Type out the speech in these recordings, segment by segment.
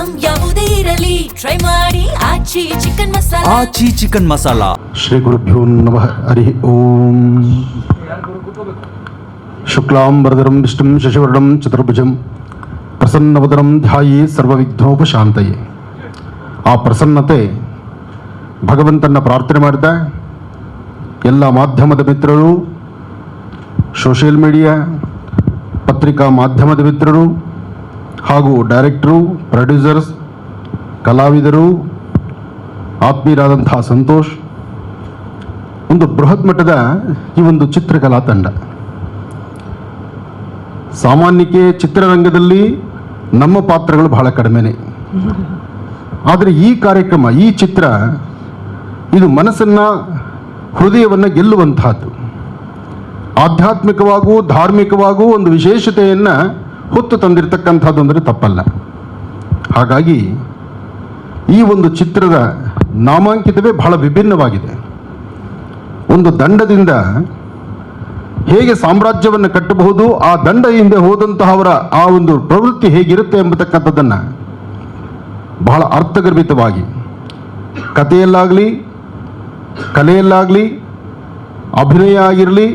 Item ಯಾವುದೇ ಇರಲಿ try ಮಾಡಿ ಆಚಿ ಚಿಕನ್ ಮಸಾಲಾ. ಶ್ರೀ ಗುರುಭ್ಯೋ ನಮಃ. ಹರಿ ಓಂ. ಶುಕ್ಲಾಂಬರಧರಂ ವಿಷ್ಣುಂ ಶಶಿವರ್ಣಂ ಚತುರ್ಭುಜಂ ಪ್ರಸನ್ನವದನಂ ಧ್ಯಾಯೇ ಸರ್ವವಿಘ್ನೋಪಶಾಂತಯೇ. ಆ ಪ್ರಸನ್ನತೆ ಭಗವಂತನ ಪ್ರಾರ್ಥನೆ ಮಾಡಿದ ಎಲ್ಲ ಮಾಧ್ಯಮದ ಮಿತ್ರರು, ಸೋಷಿಯಲ್ ಮೀಡಿಯಾ, ಪತ್ರಿಕಾ ಮಾಧ್ಯಮದ ಮಿತ್ರರು ಹಾಗೂ ಡೈರೆಕ್ಟರು, ಪ್ರೊಡ್ಯೂಸರ್ಸ್, ಕಲಾವಿದರು, ಆತ್ಮೀಯರಾದಂತಹ ಸಂತೋಷ್, ಒಂದು ಬೃಹತ್ ಮಟ್ಟದ ಈ ಒಂದು ಚಿತ್ರಕಲಾ ತಂಡ. ಸಾಮಾನ್ಯಕ್ಕೆ ಚಿತ್ರರಂಗದಲ್ಲಿ ನಮ್ಮ ಪಾತ್ರಗಳು ಬಹಳ ಕಡಿಮೆನೆ, ಆದರೆ ಈ ಕಾರ್ಯಕ್ರಮ, ಈ ಚಿತ್ರ ಇದು ಮನಸ್ಸನ್ನು, ಹೃದಯವನ್ನು ಗೆಲ್ಲುವಂತಹದ್ದು. ಆಧ್ಯಾತ್ಮಿಕವಾಗೂ ಧಾರ್ಮಿಕವಾಗೂ ಒಂದು ವಿಶೇಷತೆಯನ್ನು ಹೊತ್ತು ತಂದಿರತಕ್ಕಂಥದ್ದು ಅಂದರೆ ತಪ್ಪಲ್ಲ. ಹಾಗಾಗಿ ಈ ಒಂದು ಚಿತ್ರದ ನಾಮಾಂಕಿತವೇ ಬಹಳ ವಿಭಿನ್ನವಾಗಿದೆ. ಒಂದು ದಂಡದಿಂದ ಹೇಗೆ ಸಾಮ್ರಾಜ್ಯವನ್ನು ಕಟ್ಟಬಹುದು, ಆ ದಂಡ ಹಿಂದೆ ಹೋದಂತಹವರ ಆ ಒಂದು ಪ್ರವೃತ್ತಿ ಹೇಗಿರುತ್ತೆ ಎಂಬತಕ್ಕಂಥದ್ದನ್ನು ಬಹಳ ಅರ್ಥಗರ್ಭಿತವಾಗಿ ಕಥೆಯಲ್ಲಾಗಲಿ, ಕಲೆಯಲ್ಲಾಗಲಿ, ಅಭಿನಯ ಆಗಿರಲಿ,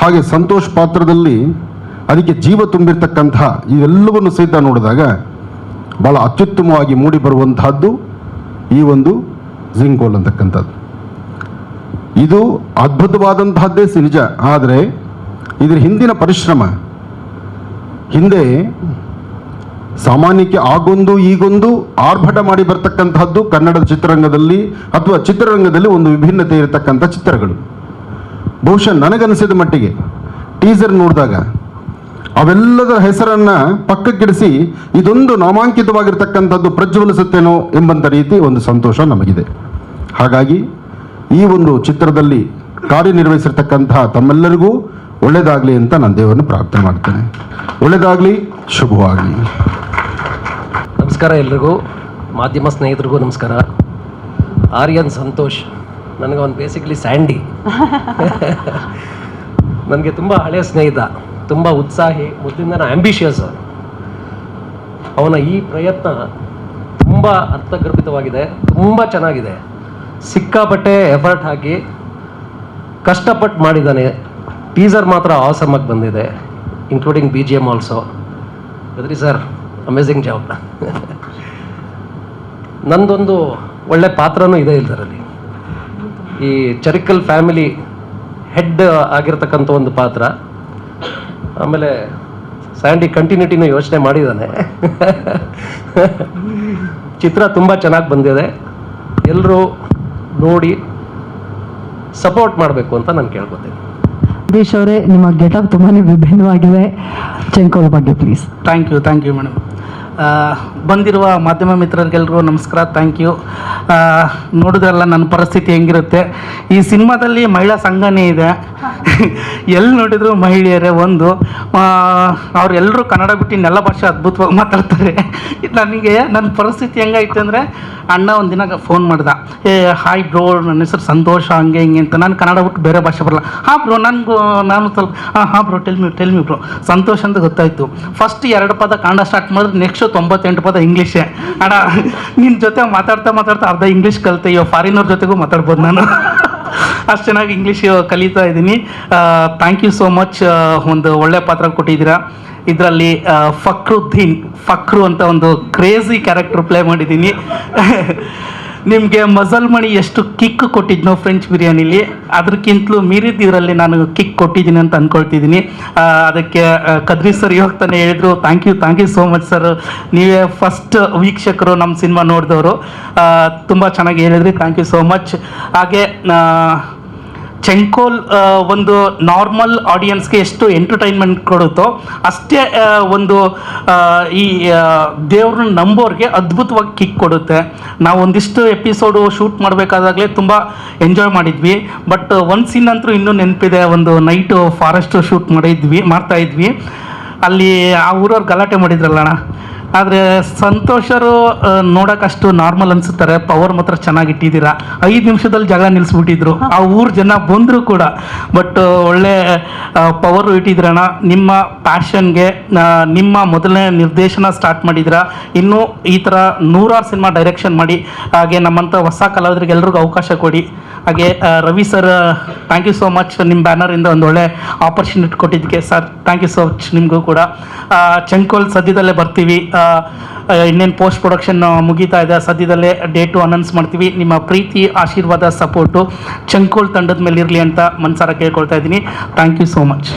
ಹಾಗೆ ಸಂತೋಷ್ ಪಾತ್ರದಲ್ಲಿ ಅದಕ್ಕೆ ಜೀವ ತುಂಬಿರ್ತಕ್ಕಂತಹ ಇವೆಲ್ಲವನ್ನು ಸಹಿತ ನೋಡಿದಾಗ ಭಾಳ ಅತ್ಯುತ್ತಮವಾಗಿ ಮೂಡಿ ಬರುವಂತಹದ್ದು ಈ ಒಂದು ಜಿಂಕೋಲ್ ಅಂತಕ್ಕಂಥದ್ದು. ಇದು ಅದ್ಭುತವಾದಂತಹದ್ದೇ ನಿಜ, ಆದರೆ ಇದರ ಹಿಂದಿನ ಪರಿಶ್ರಮ, ಹಿಂದೆ ಸಾಮಾನ್ಯಕ್ಕೆ ಆಗೊಂದು ಈಗೊಂದು ಆರ್ಭಟ ಮಾಡಿ ಬರ್ತಕ್ಕಂತಹದ್ದು ಕನ್ನಡದ ಚಿತ್ರರಂಗದಲ್ಲಿ ಅಥವಾ ಚಿತ್ರರಂಗದಲ್ಲಿ ಒಂದು ವಿಭಿನ್ನತೆ ಇರತಕ್ಕಂಥ ಚಿತ್ರಗಳು. ಬಹುಶಃ ನನಗನಿಸಿದ ಮಟ್ಟಿಗೆ ಟೀಸರ್ ನೋಡಿದಾಗ ಅವೆಲ್ಲದರ ಹೆಸರನ್ನು ಪಕ್ಕಕ್ಕಿಡಿಸಿ ಇದೊಂದು ನಾಮಾಂಕಿತವಾಗಿರ್ತಕ್ಕಂಥದ್ದು ಪ್ರಜ್ವಲಿಸುತ್ತೇನೋ ಎಂಬಂಥ ರೀತಿ ಒಂದು ಸಂತೋಷ ನಮಗಿದೆ. ಹಾಗಾಗಿ ಈ ಒಂದು ಚಿತ್ರದಲ್ಲಿ ಕಾರ್ಯನಿರ್ವಹಿಸಿರ್ತಕ್ಕಂತಹ ತಮ್ಮೆಲ್ಲರಿಗೂ ಒಳ್ಳೆಯದಾಗಲಿ ಅಂತ ನಾನು ದೇವರನ್ನು ಪ್ರಾರ್ಥನೆ ಮಾಡ್ತೇನೆ. ಒಳ್ಳೆಯದಾಗಲಿ, ಶುಭವಾಗಲಿ. ನಮಸ್ಕಾರ ಎಲ್ರಿಗೂ, ಮಾಧ್ಯಮ ಸ್ನೇಹಿತರಿಗೂ ನಮಸ್ಕಾರ. ಆರ್ಯನ್ ಸಂತೋಷ್ ನನಗೆ ಒಂದು ಬೇಸಿಕಲಿ ಸ್ಯಾಂಡಿ. ನನಗೆ ತುಂಬ ಹಳೆಯ ಸ್ನೇಹಿತ, ತುಂಬ ಉತ್ಸಾಹಿ, ಮುದ್ದಿನ ಆ್ಯಂಬಿಷಿಯಸ್. ಅವನ ಈ ಪ್ರಯತ್ನ ತುಂಬ ಅರ್ಥಗರ್ಭಿತವಾಗಿದೆ, ತುಂಬ ಚೆನ್ನಾಗಿದೆ. ಸಿಕ್ಕಾಪಟ್ಟೆ ಎಫರ್ಟ್ ಹಾಕಿ ಕಷ್ಟಪಟ್ಟು ಮಾಡಿದ್ದಾನೆ. ಟೀಸರ್ ಮಾತ್ರ ಆಸಮಾಗಿ ಬಂದಿದೆ, including BGM also. Badri sir, amazing job. ನಂದೊಂದು ಒಳ್ಳೆ ಪಾತ್ರನೂ ಇದೆ ಇದರಲ್ಲಿ. ಈ ಚರಿಕಲ್ ಫ್ಯಾಮಿಲಿ ಹೆಡ್ ಆಗಿರ್ತಕ್ಕಂಥ ಒಂದು ಪಾತ್ರ. ಆಮೇಲೆ ಸ್ಯಾಂಡಿ ಕಂಟಿನ್ಯೂಟಿನೂ ಯೋಚನೆ ಮಾಡಿದ್ದಾನೆ. ಚಿತ್ರ ತುಂಬ ಚೆನ್ನಾಗಿ ಬಂದಿದೆ. ಎಲ್ಲರೂ ನೋಡಿ ಸಪೋರ್ಟ್ ಮಾಡಬೇಕು ಅಂತ ನಾನು ಕೇಳ್ಕೊತೀನಿ. ದೇಶ್ ಅವರೇ, ನಿಮ್ಮ ಗೆಟಪ್ ತುಂಬಾ ವಿಭಿನ್ನವಾಗಿದೆ. ಚೆಂಕೋಲ್ ಬಗ್ಗೆ ಪ್ಲೀಸ್. Thank you madam. ಬಂದಿರುವ ಮಾಧ್ಯಮ ಮಿತ್ರರಿಗೆಲ್ರಿಗೂ ನಮಸ್ಕಾರ, ಥ್ಯಾಂಕ್ ಯು. ನೋಡಿದ್ರಲ್ಲ ನನ್ನ ಪರಿಸ್ಥಿತಿ ಹೆಂಗಿರುತ್ತೆ. ಈ ಸಿನಿಮಾದಲ್ಲಿ ಮಹಿಳಾ ಸಂಘನೇ ಇದೆ. ಎಲ್ಲಿ ನೋಡಿದ್ರು ಮಹಿಳೆಯರೇ. ಒಂದು ಅವರೆಲ್ಲರೂ ಕನ್ನಡ ಬಿಟ್ಟು ಇನ್ನೆಲ್ಲ ಭಾಷೆ ಅದ್ಭುತವಾಗಿ ಮಾತಾಡ್ತಾರೆ. ನನಗೆ ನನ್ನ ಪರಿಸ್ಥಿತಿ ಹೆಂಗೈತೆ ಅಂದರೆ, ಅಣ್ಣ ಒಂದಿನ ಫೋನ್ ಮಾಡ್ದ, ಹಾಯ್ ಬ್ರೋ, ನನ್ನ ಹೆಸರು ಸಂತೋಷ, ಹಂಗೆ ಹಿಂಗೆ ಅಂತ. ನಾನು ಕನ್ನಡ ಬಿಟ್ಟು ಬೇರೆ ಭಾಷೆ ಬರಲ್ಲ. ಹಾಂ ಬ್ರೋ, ನಾನು ಸ್ವಲ್ಪ ಹಾಂ ಬ್ರೋ, ಟೆಲ್ ಮಿ ಬ್ರೋ. ಸಂತೋಷ ಅಂತ ಗೊತ್ತಾಯಿತು. ಫಸ್ಟ್ 2 ಪದ ಕನ್ನಡ ಸ್ಟಾರ್ಟ್ ಮಾಡಿದ್ರೆ ನೆಕ್ಸ್ಟ್ 98 ಪದ ಇಂಗ್ಲೀಷೇ. ಅಣ್ಣ, ನಿನ್ನ ಜೊತೆ ಮಾತಾಡ್ತಾ ಅರ್ಧ ಇಂಗ್ಲೀಷ್ ಕಲಿತೆ. ಫಾರಿನವ್ರ ಜೊತೆಗೂ ಮಾತಾಡ್ಬೋದು ನಾನು. ಅಷ್ಟು ಚೆನ್ನಾಗಿ ಇಂಗ್ಲೀಷ್ ಕಲಿತಾ ಇದ್ದೀನಿ. Thank you so much. ಒಂದು ಒಳ್ಳೆ ಪಾತ್ರ ಕೊಟ್ಟಿದ್ದೀರಾ. ಇದರಲ್ಲಿ ಫಕ್ರು ಅಂತ ಒಂದು ಕ್ರೇಜಿ ಕ್ಯಾರೆಕ್ಟರ್ ಪ್ಲೇ ಮಾಡಿದ್ದೀನಿ. ನಿಮಗೆ ಮಜಲ್ ಮಣಿ ಎಷ್ಟು ಕಿಕ್ ಕೊಟ್ಟಿದ್ನೋ ಫ್ರೆಂಚ್ ಬಿರಿಯಾನಿಲಿ, ಅದಕ್ಕಿಂತಲೂ ಮೀರಿದ ಇದರಲ್ಲಿ ನಾನು ಕಿಕ್ ಕೊಟ್ಟಿದ್ದೀನಿ ಅಂತ ಅಂದ್ಕೊಳ್ತಿದ್ದೀನಿ. ಅದಕ್ಕೆ ಕದ್ರಿ ಸರ್ ಹೋಗ್ತಾನೆ ಹೇಳಿದರು, thank you so much sir. ನೀವೇ ಫಸ್ಟ್ ವೀಕ್ಷಕರು ನಮ್ಮ ಸಿನಿಮಾ ನೋಡಿದವರು. ತುಂಬ ಚೆನ್ನಾಗಿ ಹೇಳಿದ್ರಿ, ಥ್ಯಾಂಕ್ ಯು ಸೋ ಮಚ್. ಹಾಗೆ ಚೆಂಕೋಲ್ ಒಂದು ನಾರ್ಮಲ್ ಆಡಿಯನ್ಸ್ಗೆ ಎಷ್ಟು ಎಂಟರ್ಟೈನ್ಮೆಂಟ್ ಕೊಡುತ್ತೋ ಅಷ್ಟೇ ಒಂದು ಈ ದೇವ್ರನ್ನ ನಂಬೋರಿಗೆ ಅದ್ಭುತವಾಗಿ ಕಿಕ್ ಕೊಡುತ್ತೆ. ನಾವು ಒಂದಿಷ್ಟು ಎಪಿಸೋಡು ಶೂಟ್ ಮಾಡಬೇಕಾದಾಗಲೇ ತುಂಬ ಎಂಜಾಯ್ ಮಾಡಿದ್ವಿ. ಬಟ್ ಒಂದು ಸೀನ್ ಅಂತೂ ಇನ್ನೂ ನೆನಪಿದೆ. ಒಂದು ನೈಟು ಫಾರೆಸ್ಟ್ ಶೂಟ್ ಮಾಡ್ತಾ ಇದ್ವಿ. ಅಲ್ಲಿ ಆ ಊರವ್ರು ಗಲಾಟೆ ಮಾಡಿದ್ರಲ್ಲ ಅಣ್ಣ, ಆದರೆ ಸಂತೋಷರು ನೋಡೋಕ್ಕಷ್ಟು ನಾರ್ಮಲ್ ಅನಿಸುತ್ತಾರೆ, ಪವರ್ ಮಾತ್ರ ಚೆನ್ನಾಗಿ ಇಟ್ಟಿದ್ದೀರಾ. 5 ನಿಮಿಷದಲ್ಲಿ ಜಗಳ ನಿಲ್ಲಿಸ್ಬಿಟ್ಟಿದ್ರು, ಆ ಊರು ಜನ ಬಂದರೂ ಕೂಡ. ಬಟ್ ಒಳ್ಳೆ ಪವರು ಇಟ್ಟಿದ್ರಣ. ನಿಮ್ಮ ಪ್ಯಾಷನ್ಗೆ ನಿಮ್ಮ ಮೊದಲನೇ ನಿರ್ದೇಶನ ಸ್ಟಾರ್ಟ್ ಮಾಡಿದ್ರ. ಇನ್ನೂ ಈ ಥರ 100 ಸಿನಿಮಾ ಡೈರೆಕ್ಷನ್ ಮಾಡಿ, ಹಾಗೆ ನಮ್ಮಂಥ ಹೊಸ ಕಲಾವಿದರಿಗೆ ಎಲ್ರಿಗೂ ಅವಕಾಶ ಕೊಡಿ. ಹಾಗೆ Ravi sir, thank you so much. ನಿಮ್ಮ ಬ್ಯಾನರಿಂದ ಒಂದು ಒಳ್ಳೆ ಆಪರ್ಚುನಿಟಿ ಕೊಟ್ಟಿದ್ದಕ್ಕೆ sir thank you so much. ನಿಮಗೂ ಕೂಡ ಚಂಕೋಲ್ ಸದ್ಯದಲ್ಲೇ ಬರ್ತೀವಿ. ಇನ್ನೇನು ಪೋಸ್ಟ್ ಪ್ರೊಡಕ್ಷನ್ ಮುಗೀತಾ ಇದೆ, ಸದ್ಯದಲ್ಲೇ ಡೇಟು ಅನೌನ್ಸ್ ಮಾಡ್ತೀವಿ. ನಿಮ್ಮ ಪ್ರೀತಿ, ಆಶೀರ್ವಾದ, ಸಪೋರ್ಟು ಚಂಕೋಲ್ ತಂಡದ ಮೇಲೆ ಇರಲಿ ಅಂತ ಮನಸಾರ ಕೇಳ್ಕೊಳ್ತಾ ಇದ್ದೀನಿ. Thank you so much.